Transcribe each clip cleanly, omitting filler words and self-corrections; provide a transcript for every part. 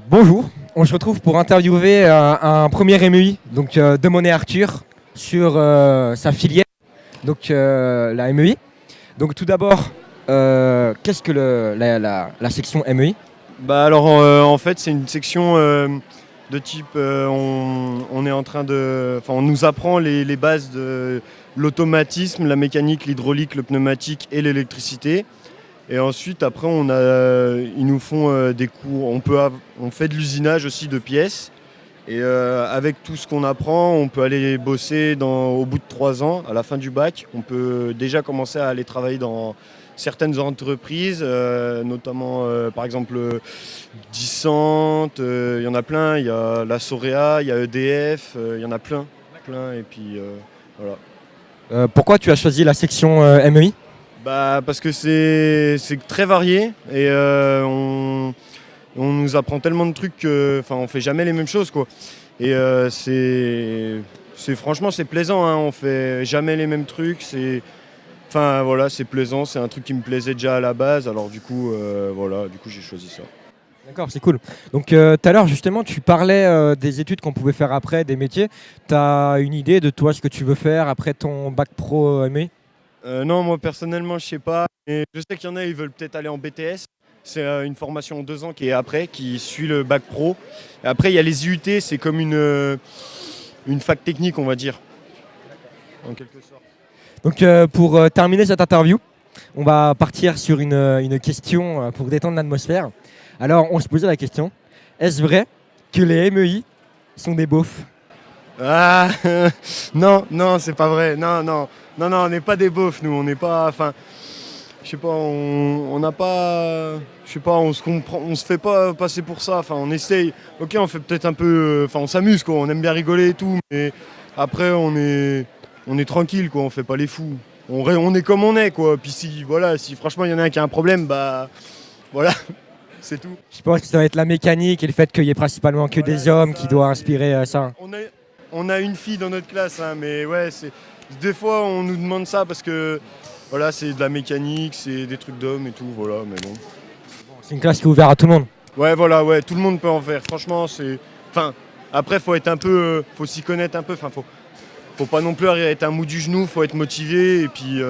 Bonjour, on se retrouve pour interviewer un premier MEI, donc de Monet Arthur, sur sa filière, donc la MEI. Donc tout d'abord, qu'est-ce que la section MEI? Bah alors en fait c'est une section de type on est en train de enfin on nous apprend les bases de l'automatisme, la mécanique, l'hydraulique, le pneumatique et l'électricité. Et ensuite après ils nous font des cours, on fait de l'usinage aussi de pièces. Et avec tout ce qu'on apprend, on peut aller bosser au bout de 3 ans, à la fin du bac. On peut déjà commencer à aller travailler dans certaines entreprises, notamment par exemple Dissant, il y en a plein, il y a la Sorea, il y a EDF, il y en a plein. Et puis voilà. Pourquoi tu as choisi la section MEI? Bah, parce que c'est très varié et on nous apprend tellement de trucs on fait jamais les mêmes choses quoi. Et franchement c'est plaisant, hein, on fait jamais les mêmes trucs. Voilà, c'est plaisant, c'est un truc qui me plaisait déjà à la base. Alors du coup j'ai choisi ça. D'accord, c'est cool. Donc tout à l'heure justement tu parlais des études qu'on pouvait faire après, des métiers. Tu as une idée de toi ce que tu veux faire après ton bac pro MEI? Non, moi personnellement je sais pas. Mais je sais qu'il y en a, ils veulent peut-être aller en BTS. C'est une formation en 2 ans qui est après, qui suit le bac pro. Et après, il y a les IUT, c'est comme une fac technique, on va dire, en quelque sorte. Donc pour terminer cette interview, on va partir sur une question pour détendre l'atmosphère. Alors on se posait la question, est-ce vrai que les MEI sont des beaufs? Ah non, non, c'est pas vrai. Non, non, non, non, on n'est pas des beaufs, nous. On n'est pas. Enfin, je sais pas, on n'a pas. Je sais pas, on se comprend, on se fait pas passer pour ça. Enfin, on essaye. Ok, on fait peut-être un peu. Enfin, on s'amuse, quoi. On aime bien rigoler et tout. Mais après, on est tranquille, quoi. On fait pas les fous. On est comme on est, quoi. Puis si franchement il y en a un qui a un problème, bah voilà, c'est tout. Je pense que ça va être la mécanique et le fait qu'il y ait principalement que Voilà, des c'est hommes ça, qui doivent c'est- inspirer ça. on a une fille dans notre classe, hein, mais ouais, des fois on nous demande ça parce que voilà, c'est de la mécanique, c'est des trucs d'hommes et tout, voilà, mais bon. C'est une classe qui est ouverte à tout le monde. Ouais, voilà, ouais, tout le monde peut en faire. Franchement, enfin, après, faut être un peu, faut s'y connaître un peu. Enfin, faut pas non plus être un mou du genou, faut être motivé et puis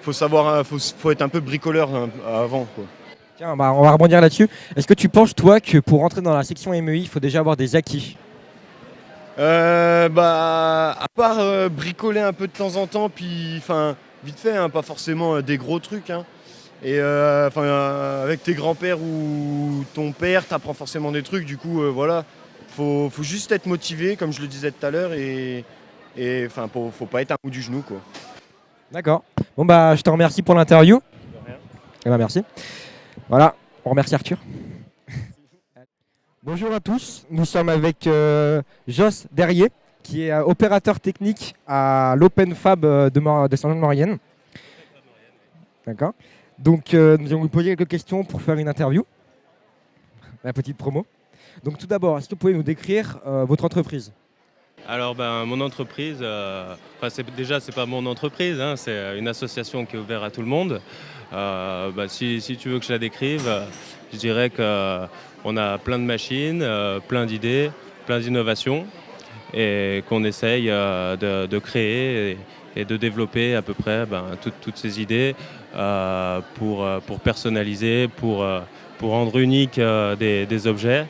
faut savoir, faut être un peu bricoleur hein, avant, quoi. Tiens, bah, on va rebondir là-dessus. Est-ce que tu penses, toi, que pour rentrer dans la section MEI, il faut déjà avoir des acquis? Bah, à part bricoler un peu de temps en temps, puis, enfin, vite fait, hein, pas forcément des gros trucs, hein. Et avec tes grands-pères ou ton père, t'apprends forcément des trucs. Du coup, voilà, faut juste être motivé, comme je le disais tout à l'heure, et enfin, faut pas être un bout du genou, quoi. D'accord. Bon, bah, je te remercie pour l'interview. De rien. Eh ben, merci. Voilà, on remercie Arthur. Bonjour à tous, nous sommes avec Joss Derrier, qui est opérateur technique à l'Open Fab de Saint-Jean-de-Maurienne. D'accord. Donc, nous allons vous poser quelques questions pour faire une interview. La petite promo. Donc, tout d'abord, est-ce que vous pouvez nous décrire votre entreprise? Alors ben, mon entreprise, c'est pas mon entreprise, hein, c'est une association qui est ouverte à tout le monde. Si tu veux que je la décrive, je dirais qu'on a plein de machines, plein d'idées, plein d'innovations et qu'on essaye de créer et de développer à peu près toutes ces idées pour personnaliser, pour rendre unique des objets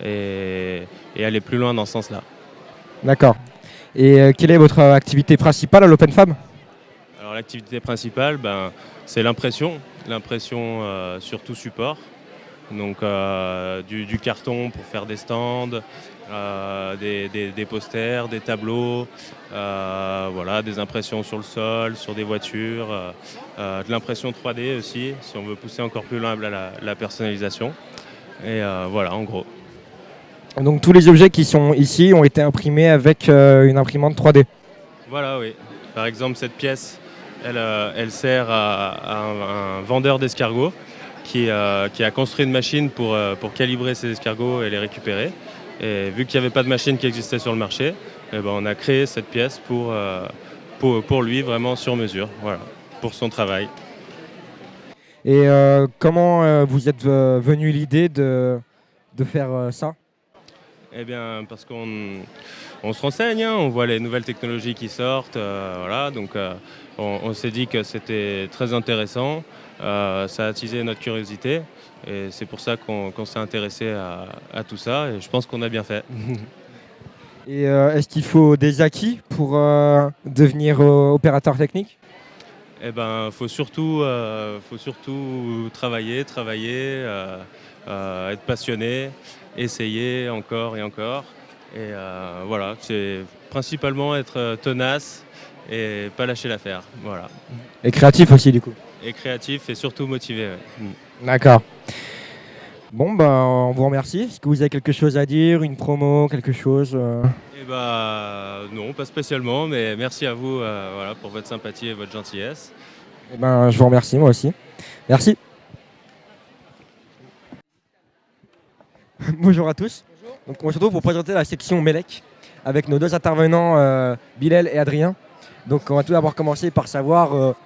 et aller plus loin dans ce sens-là. D'accord. Et quelle est votre activité principale à l'Open Fab? Alors l'activité principale, c'est l'impression sur tout support. Donc du carton pour faire des stands, des posters, des tableaux, voilà, des impressions sur le sol, sur des voitures, de l'impression 3D aussi, si on veut pousser encore plus loin la personnalisation. Et voilà, en gros. Donc tous les objets qui sont ici ont été imprimés avec une imprimante 3D. Voilà, oui. Par exemple, cette pièce, elle sert à un vendeur d'escargots qui a construit une machine pour calibrer ces escargots et les récupérer. Et vu qu'il n'y avait pas de machine qui existait sur le marché, on a créé cette pièce pour lui, vraiment sur mesure, voilà, pour son travail. Et comment vous êtes venu l'idée de faire ça? Eh bien, parce qu'on se renseigne, hein, on voit les nouvelles technologies qui sortent, voilà, donc on s'est dit que c'était très intéressant, ça a attisé notre curiosité, et c'est pour ça qu'on s'est intéressé à tout ça, et je pense qu'on a bien fait. Et est-ce qu'il faut des acquis pour devenir opérateur technique? Eh ben, faut surtout travailler, être passionné, essayer encore et encore. Et voilà, c'est principalement être tenace et pas lâcher l'affaire. Voilà. Et créatif aussi, du coup. Et créatif et surtout motivé. Ouais. D'accord. Bon, bah, on vous remercie. Est-ce que vous avez quelque chose à dire, une promo, quelque chose Et bah non, pas spécialement, mais merci à vous voilà, pour votre sympathie et votre gentillesse. Eh ben, je vous remercie, moi aussi. Merci. Bonjour à tous. Bonjour. Donc, on se retrouve pour présenter la section Melec avec nos deux intervenants, Bilal et Adrien. Donc, on va tout d'abord commencer par savoir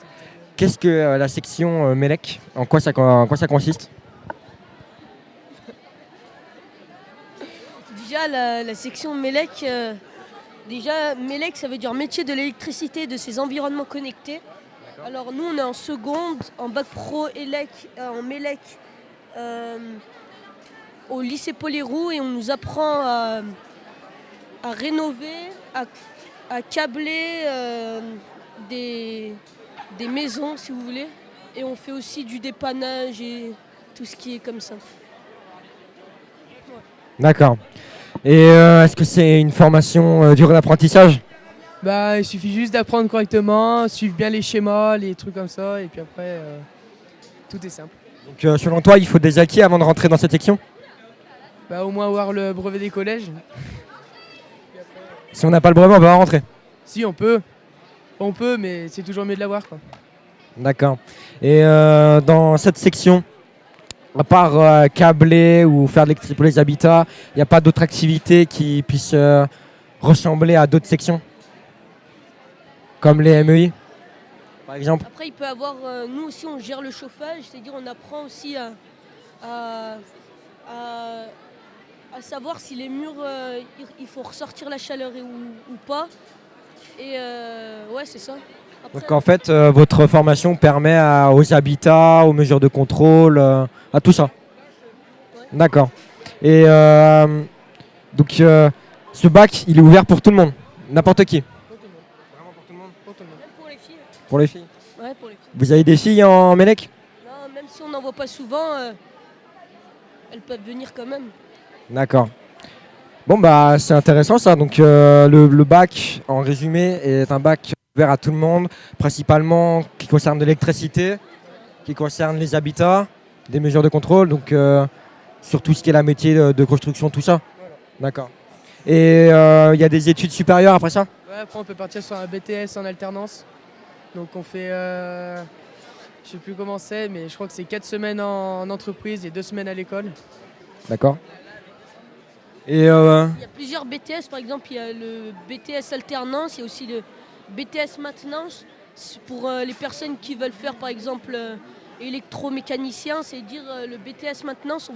qu'est-ce que la section Melec, en quoi ça consiste. Déjà, la section Melec, Melec, ça veut dire métier de l'électricité et de ses environnements connectés. Alors nous, on est en seconde, en bac pro en Melec, au lycée Paul-Héroux, et on nous apprend à rénover, à câbler des maisons, si vous voulez. Et on fait aussi du dépannage et tout ce qui est comme ça. D'accord. Et est-ce que c'est une formation dure d'apprentissage? Bah, il suffit juste d'apprendre correctement, suivre bien les schémas, les trucs comme ça, et puis après, tout est simple. Donc, selon toi, il faut des acquis avant de rentrer dans cette section? Bah, au moins avoir le brevet des collèges. Si on n'a pas le brevet, on va rentrer. Si, on peut. On peut, mais c'est toujours mieux de l'avoir, quoi. D'accord. Et dans cette section, à part câbler ou faire de l'électricité pour les habitats, il n'y a pas d'autres activités qui puissent ressembler à d'autres sections? Comme les MEI, par exemple? Après, il peut avoir, nous aussi, on gère le chauffage, c'est-à-dire on apprend aussi à savoir si les murs, il faut ressortir la chaleur ou pas. Et ouais, c'est ça. Après, Donc en fait, votre formation permet aux habitats, aux mesures de contrôle, à tout ça? Ouais. D'accord. Et donc ce bac, il est ouvert pour tout le monde, n'importe qui? Vraiment pour tout le monde. Même pour les filles. Pour les filles? Ouais, pour les filles. Vous avez des filles en Melec? Non, même si on n'en voit pas souvent, elles peuvent venir quand même. D'accord. Bon bah c'est intéressant ça. Donc le bac, en résumé, est un bac ouvert à tout le monde, principalement qui concerne de l'électricité, qui concerne les habitats, des mesures de contrôle, donc sur tout ce qui est la métier de construction, tout ça. Voilà. D'accord. Et il y a des études supérieures après ça? Ouais, après, on peut partir sur un BTS en alternance. Donc, on fait, je sais plus comment c'est, mais je crois que c'est 4 semaines en entreprise et 2 semaines à l'école. D'accord. Et Il y a plusieurs BTS, par exemple, il y a le BTS alternance, il y a aussi le BTS maintenance. C'est pour les personnes qui veulent faire, par exemple, électromécanicien, c'est dire le BTS maintenance,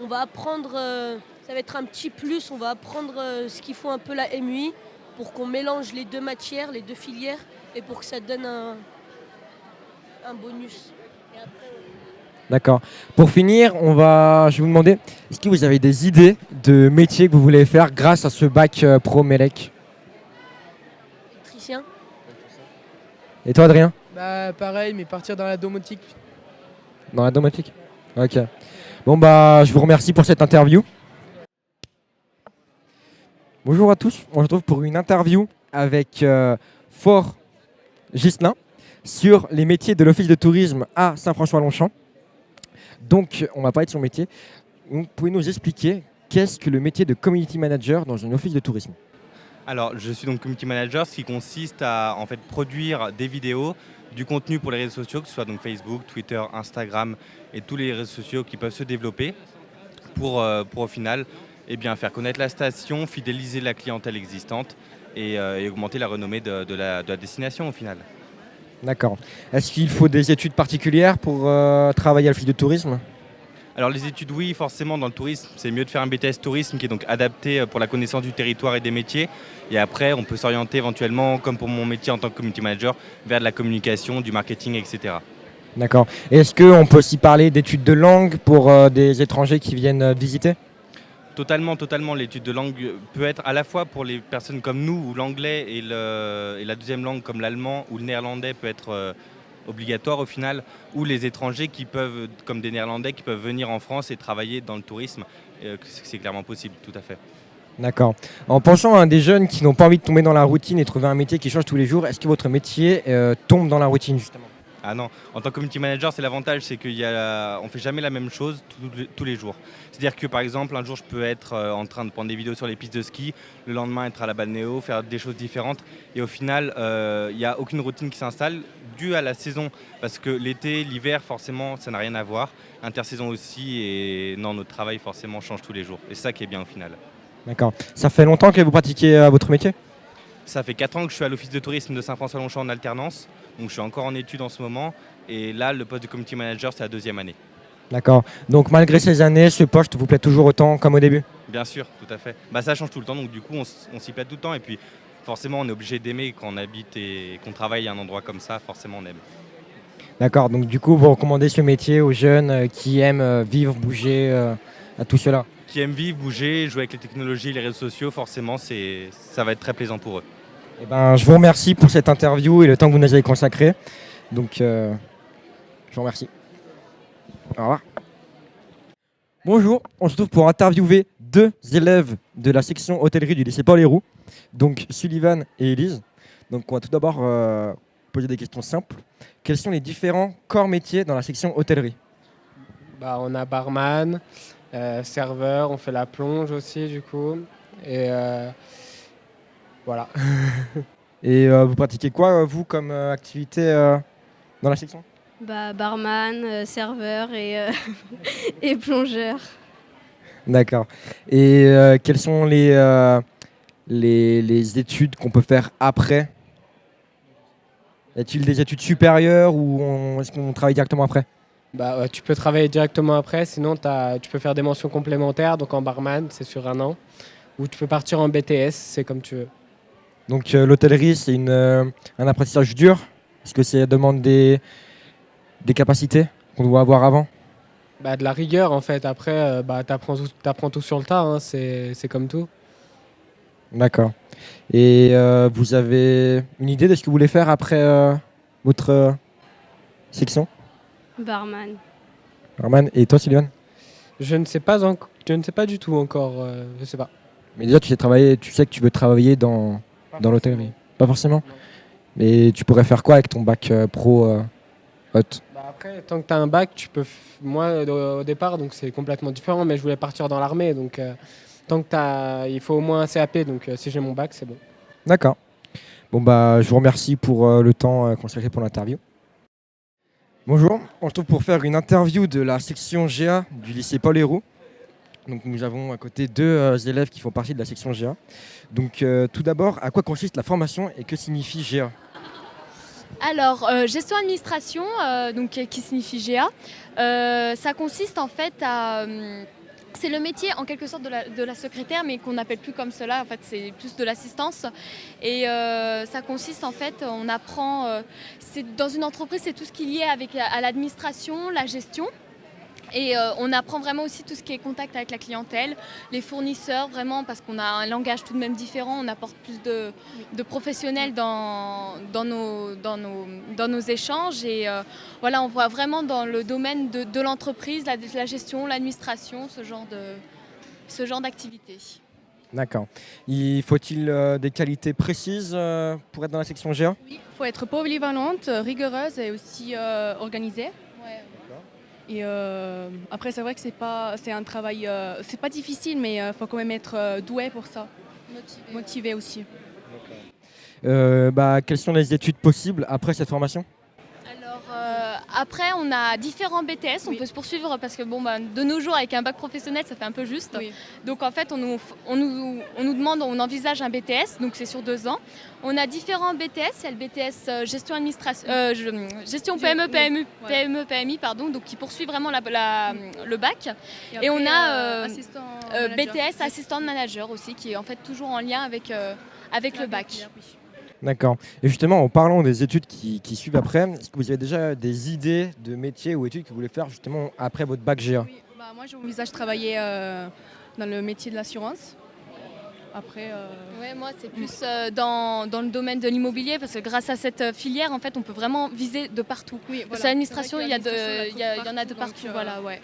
on va apprendre, ça va être un petit plus, on va apprendre ce qu'il faut un peu la MUI pour qu'on mélange les deux matières, les deux filières, et pour que ça donne un bonus. Et après, d'accord. Pour finir, je vais vous demander, est-ce que vous avez des idées de métiers que vous voulez faire grâce à ce bac pro Melec? électricien. Et toi, Adrien? Bah, pareil, mais partir dans la domotique. Dans la domotique? Ok. Bon, bah, je vous remercie pour cette interview. Bonjour à tous. On se retrouve pour une interview avec Fort Ghislain sur les métiers de l'Office de tourisme à Saint-François-Longchamp. Donc, on va parler de son métier. Vous pouvez nous expliquer qu'est-ce que le métier de community manager dans un office de tourisme? Alors, je suis donc community manager, ce qui consiste à en fait produire des vidéos, du contenu pour les réseaux sociaux, que ce soit donc Facebook, Twitter, Instagram et tous les réseaux sociaux qui peuvent se développer pour au final faire connaître la station, fidéliser la clientèle existante et augmenter la renommée de la destination au final. D'accord. Est-ce qu'il faut des études particulières pour travailler à l'office de tourisme? Alors les études, oui, forcément, dans le tourisme, c'est mieux de faire un BTS tourisme qui est donc adapté pour la connaissance du territoire et des métiers. Et après, on peut s'orienter éventuellement, comme pour mon métier en tant que community manager, vers de la communication, du marketing, etc. D'accord. Et est-ce qu'on peut aussi parler d'études de langue pour des étrangers qui viennent visiter? Totalement, totalement. L'étude de langue peut être à la fois pour les personnes comme nous, où l'anglais et la deuxième langue comme l'allemand ou le néerlandais peut être obligatoire au final, ou les étrangers qui peuvent, comme des néerlandais, qui peuvent venir en France et travailler dans le tourisme. C'est clairement possible, tout à fait. D'accord. En pensant à des jeunes qui n'ont pas envie de tomber dans la routine et trouver un métier qui change tous les jours, est-ce que votre métier tombe dans la routine justement? Ah non, en tant que community manager, c'est l'avantage, c'est qu'on ne fait jamais la même chose tous les jours. C'est-à-dire que par exemple, un jour, je peux être en train de prendre des vidéos sur les pistes de ski, le lendemain être à la balnéo, faire des choses différentes. Et au final, il n'y a aucune routine qui s'installe due à la saison. Parce que l'été, l'hiver, forcément, ça n'a rien à voir. Intersaison aussi, et non, notre travail, forcément, change tous les jours. Et c'est ça qui est bien au final. D'accord. Ça fait longtemps que vous pratiquez votre métier? Ça fait 4 ans que je suis à l'office de tourisme de Saint-François-Longchamp en alternance. Donc je suis encore en études en ce moment. Et là, le poste de community manager, c'est la 2e année. D'accord. Donc malgré ces années, ce poste vous plaît toujours autant comme au début? Bien sûr, tout à fait. Ça change tout le temps, donc du coup, on s'y plaît tout le temps. Et puis forcément, on est obligé d'aimer quand on habite et qu'on travaille à un endroit comme ça. Forcément, on aime. D'accord. Donc du coup, vous recommandez ce métier aux jeunes qui aiment vivre, bouger, à tout cela? Qui aiment vivre, bouger, jouer avec les technologies, les réseaux sociaux, forcément, ça va être très plaisant pour eux. Eh ben, je vous remercie pour cette interview et le temps que vous nous avez consacré. Donc, je vous remercie. Au revoir. Bonjour, on se retrouve pour interviewer 2 élèves de la section hôtellerie du lycée Paul-Héroux, donc Sullivan et Élise. Donc, on va tout d'abord poser des questions simples. Quels sont les différents corps métiers dans la section hôtellerie? On a barman, serveur, on fait la plonge aussi du coup. Et voilà. Et vous pratiquez quoi, vous, comme activité dans la section? Barman, serveur et plongeur. D'accord. Et quelles sont les études qu'on peut faire après? Y a-t-il des études supérieures ou est-ce qu'on travaille directement après? Tu peux travailler directement après, sinon tu peux faire des mentions complémentaires, donc en barman, c'est sur 1 an. Ou tu peux partir en BTS, c'est comme tu veux. Donc l'hôtellerie, c'est un apprentissage dur? Est-ce que ça demande des capacités qu'on doit avoir avant? De la rigueur en fait, après t'apprends tout sur le tas, hein. C'est comme tout. D'accord. Et vous avez une idée de ce que vous voulez faire après votre section? Barman. Arman, et toi Sylvain? Je ne sais pas du tout encore, je sais pas. Mais déjà tu sais que tu veux travailler dans l'hôtellerie? Pas forcément? Mais tu pourrais faire quoi avec ton bac pro hôte? Après, tant que tu as un bac, tu peux. Moi, au départ, donc c'est complètement différent, mais je voulais partir dans l'armée, donc tant que il faut au moins un CAP, donc si j'ai mon bac, c'est bon. D'accord. Bon je vous remercie pour le temps consacré pour l'interview. Bonjour, on se retrouve pour faire une interview de la section GA du lycée Paul-Héroux. Donc nous avons à côté 2 élèves qui font partie de la section GA. Donc tout d'abord, à quoi consiste la formation et que signifie GA? Alors, gestion administration, qui signifie GA, ça consiste en fait à... c'est le métier en quelque sorte de la secrétaire, mais qu'on n'appelle plus comme cela, en fait c'est plus de l'assistance. Et ça consiste en fait, on apprend, dans une entreprise c'est tout ce qui est lié à l'administration, la gestion. Et on apprend vraiment aussi tout ce qui est contact avec la clientèle, les fournisseurs, vraiment, parce qu'on a un langage tout de même différent, on apporte plus de professionnels dans nos échanges. Et on voit vraiment dans le domaine de l'entreprise, la gestion, l'administration, ce genre d'activité. D'accord. Faut-il des qualités précises pour être dans la section GA? Oui, il faut être polyvalente, rigoureuse et aussi organisée. Ouais. Et après, c'est vrai que c'est un travail, c'est pas difficile, mais il faut quand même être doué pour ça. Motivé aussi. Quelles sont les études possibles après cette formation? Alors, Après, on a différents BTS, on peut se poursuivre parce que de nos jours, avec un bac professionnel, ça fait un peu juste. Oui. Donc en fait, on nous demande, on envisage un BTS, donc c'est sur 2 ans. On a différents BTS, il y a le BTS gestion PME, PMI, pardon, donc qui poursuit vraiment le bac. Et on a BTS assistant manager aussi, qui est en fait toujours en lien avec le bac. D'accord. Et justement, en parlant des études qui suivent après, est-ce que vous avez déjà des idées de métiers ou études que vous voulez faire justement après votre bac GA? Oui, moi j'envisage travailler dans le métier de l'assurance. Après, Ouais, moi c'est plus dans le domaine de l'immobilier parce que grâce à cette filière, en fait, on peut vraiment viser de partout. oui, Parce que l'administration, il y en a de donc, partout, voilà, ouais.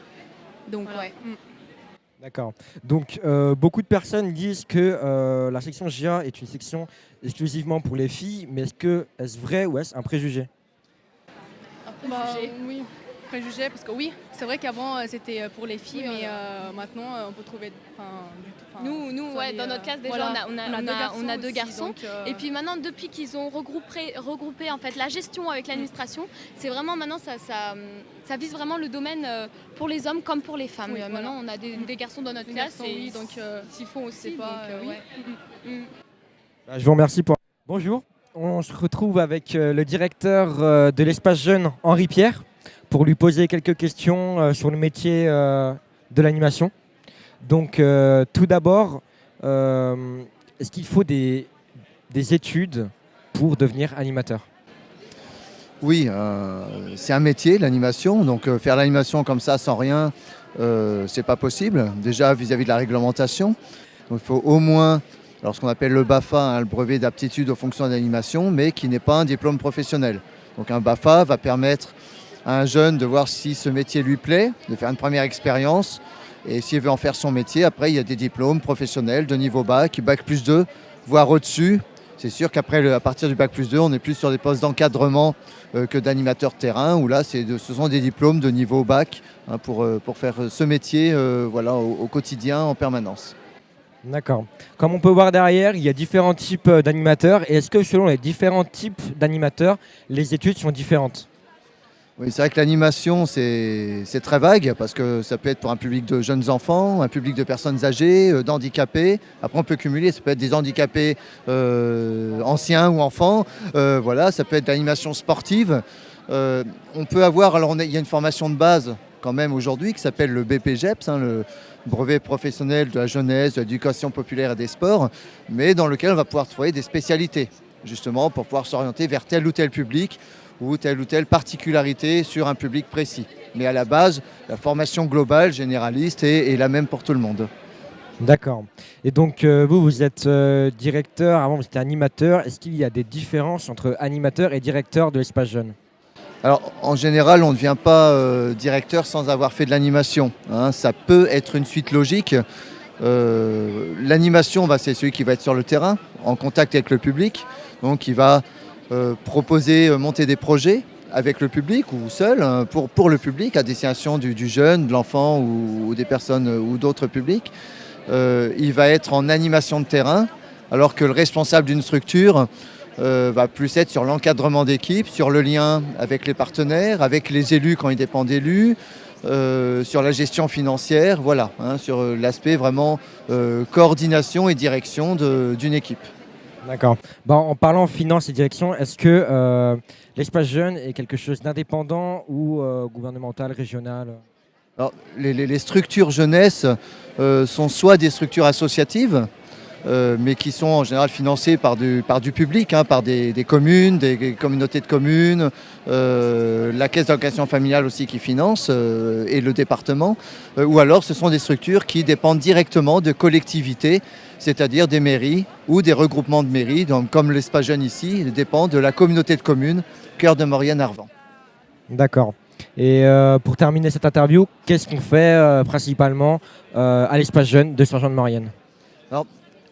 Donc voilà. ouais. D'accord. Donc, beaucoup de personnes disent que la section GA est une section exclusivement pour les filles, mais est-ce vrai ou est-ce un préjugé? Oui, préjugés, parce que oui, c'est vrai qu'avant c'était pour les filles, mais maintenant on peut trouver. Nous, dans notre classe déjà, on a deux garçons. Donc, Et puis maintenant, depuis qu'ils ont regroupé en fait la gestion avec l'administration, c'est vraiment maintenant ça vise vraiment le domaine pour les hommes comme pour les femmes. Oui, voilà. Maintenant, on a des garçons dans notre classe et donc s'ils font aussi. Je vous remercie pour... Bonjour, on se retrouve avec le directeur de l'espace jeune, Henri Pierre, pour lui poser quelques questions sur le métier de l'animation. Donc, tout d'abord, est-ce qu'il faut des études pour devenir animateur? Oui, c'est un métier, l'animation. Donc, faire l'animation comme ça, sans rien, c'est pas possible. Déjà, vis-à-vis de la réglementation. Donc, il faut au moins, alors ce qu'on appelle le BAFA, le brevet d'aptitude aux fonctions d'animation, mais qui n'est pas un diplôme professionnel. Donc, un BAFA va permettre à un jeune de voir si ce métier lui plaît, de faire une première expérience. Et s'il veut en faire son métier, après, il y a des diplômes professionnels de niveau bac +2, voire au-dessus. C'est sûr qu'après, à partir du bac +2, on est plus sur des postes d'encadrement que d'animateur de terrain, où là, ce sont des diplômes de niveau bac pour faire ce métier au quotidien, en permanence. D'accord. Comme on peut voir derrière, il y a différents types d'animateurs. Et est-ce que selon les différents types d'animateurs, les études sont différentes? Oui, c'est vrai que l'animation, c'est très vague parce que ça peut être pour un public de jeunes enfants, un public de personnes âgées, d'handicapés. Après, on peut cumuler, ça peut être des handicapés anciens ou enfants. Ça peut être d'animation sportive. On peut avoir, il y a une formation de base quand même aujourd'hui qui s'appelle le BPGEPS, le brevet professionnel de la jeunesse, de l'éducation populaire et des sports, mais dans lequel on va pouvoir trouver des spécialités, justement pour pouvoir s'orienter vers tel ou tel public ou telle particularité sur un public précis. Mais à la base, la formation globale, généraliste, est la même pour tout le monde. D'accord. Et donc, vous êtes directeur, avant vous étiez animateur. Est-ce qu'il y a des différences entre animateur et directeur de l'espace jeune? Alors, en général, on ne devient pas directeur sans avoir fait de l'animation. Ça peut être une suite logique. L'animation, c'est celui qui va être sur le terrain, en contact avec le public. Donc, il va proposer, monter des projets avec le public ou seul, pour le public, à destination du jeune, de l'enfant ou des personnes ou d'autres publics. Il va être en animation de terrain, alors que le responsable d'une structure va plus être sur l'encadrement d'équipe, sur le lien avec les partenaires, avec les élus quand il dépend d'élus, sur la gestion financière, sur l'aspect vraiment coordination et direction d'une équipe. D'accord. En parlant finance et direction, est-ce que l'espace jeune est quelque chose d'indépendant ou gouvernemental, régional? Alors, les structures jeunesse sont soit des structures associatives, mais qui sont en général financées par du public, par des communes, des communautés de communes, la caisse d'allocation familiale aussi qui finance, et le département. Ou alors ce sont des structures qui dépendent directement de collectivités, c'est-à-dire des mairies ou des regroupements de mairies, donc, comme l'espace jeune ici, il dépend de la communauté de communes Cœur de Maurienne-Arvan. D'accord. Et pour terminer cette interview, qu'est-ce qu'on fait principalement à l'espace jeune de Saint-Jean-de-Maurienne? Alors,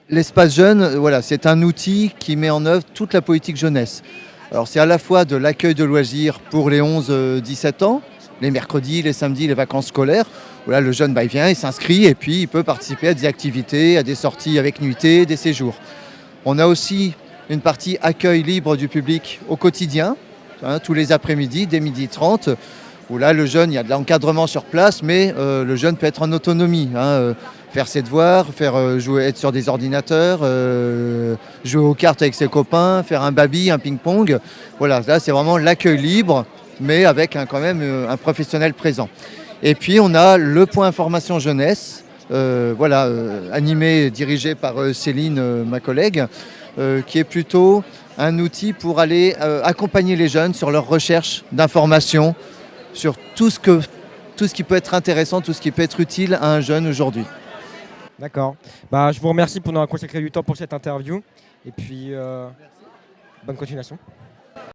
l'espace jeune, c'est un outil qui met en œuvre toute la politique jeunesse. Alors, c'est à la fois de l'accueil de loisirs pour les 11-17 ans, les mercredis, les samedis, les vacances scolaires. Là, le jeune, il vient, il s'inscrit et puis il peut participer à des activités, à des sorties avec nuitée, des séjours. On a aussi une partie accueil libre du public au quotidien. hein, tous les après-midi, dès 12h30, où là, le jeune, il y a de l'encadrement sur place, mais le jeune peut être en autonomie, hein, faire ses devoirs, jouer, être sur des ordinateurs, jouer aux cartes avec ses copains, faire un baby, un ping-pong. Voilà, là, c'est vraiment l'accueil libre, mais avec quand même un professionnel présent. Et puis, on a le point information jeunesse, animé, dirigé par Céline, ma collègue, qui est plutôt un outil pour aller accompagner les jeunes sur leur recherche d'informations, sur tout ce qui peut être intéressant, tout ce qui peut être utile à un jeune aujourd'hui. D'accord. Je vous remercie pour nous avoir consacré du temps pour cette interview. Et puis, bonne continuation.